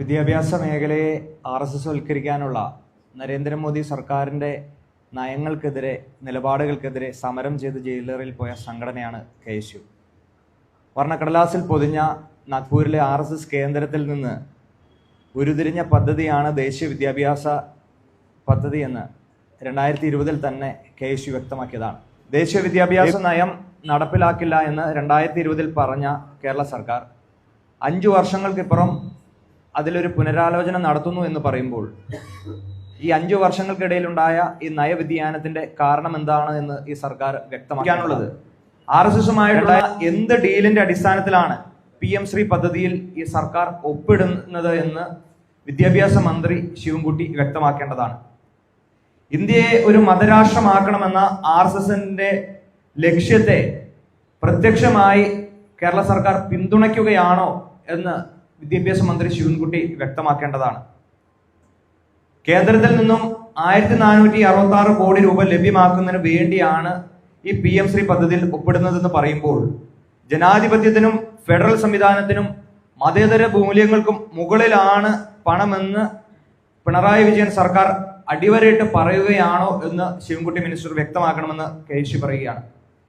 വിദ്യാഭ്യാസ മേഖലയെ RSS വൽക്കരിക്കാനുള്ള നരേന്ദ്രമോദി സർക്കാരിൻ്റെ നയങ്ങൾക്കെതിരെ, നിലപാടുകൾക്കെതിരെ സമരം ചെയ്ത് ജയിലറിൽ പോയ സംഘടനയാണ് KSU. വർണ്ണക്കടലാസിൽ പൊതിഞ്ഞ നാഗ്പൂരിലെ RSS കേന്ദ്രത്തിൽ നിന്ന് ഉരുതിരിഞ്ഞ പദ്ധതിയാണ് ദേശീയ വിദ്യാഭ്യാസ പദ്ധതി എന്ന് 2020 തന്നെ KSU വ്യക്തമാക്കിയതാണ്. ദേശീയ വിദ്യാഭ്യാസ നയം നടപ്പിലാക്കില്ല എന്ന് 2020 പറഞ്ഞ കേരള സർക്കാർ 5 വർഷങ്ങൾക്കിപ്പുറം അതിലൊരു പുനരാലോചന നടത്തുന്നു എന്ന് പറയുമ്പോൾ ഈ 5 വർഷങ്ങൾക്കിടയിലുണ്ടായ ഈ നയവ്യതിയാനത്തിന്റെ കാരണം എന്താണ് എന്ന് ഈ സർക്കാർ വ്യക്തമാക്കാനുള്ളത്. RSSുമായിട്ടുള്ള എന്ത് ഡീലിന്റെ അടിസ്ഥാനത്തിലാണ് PM ശ്രീ പദ്ധതിയിൽ ഈ സർക്കാർ ഒപ്പിടുന്നത് എന്ന് വിദ്യാഭ്യാസ മന്ത്രി ശിവൻകുട്ടി വ്യക്തമാക്കേണ്ടതാണ്. ഇന്ത്യയെ ഒരു മതരാഷ്ട്രമാക്കണമെന്ന RSSന്റെ ലക്ഷ്യത്തെ പ്രത്യക്ഷമായി കേരള സർക്കാർ പിന്തുണയ്ക്കുകയാണോ എന്ന് വിദ്യാഭ്യാസ മന്ത്രി ശിവൻകുട്ടി വ്യക്തമാക്കേണ്ടതാണ്. കേന്ദ്രത്തിൽ നിന്നും 1466 കോടി രൂപ ലഭ്യമാക്കുന്നതിന് വേണ്ടിയാണ് ഈ PM ശ്രീ പദ്ധതിയിൽ ഒപ്പിടുന്നതെന്ന് പറയുമ്പോൾ ജനാധിപത്യത്തിനും ഫെഡറൽ സംവിധാനത്തിനും മതേതര മൂല്യങ്ങൾക്കും മുകളിലാണ് പണമെന്ന് പിണറായി വിജയൻ സർക്കാർ അടിവരയിട്ട് പറയുകയാണോ എന്ന് ശിവൻകുട്ടി മിനിസ്റ്റർ വ്യക്തമാക്കണമെന്ന് KSU പറയുകയാണ്.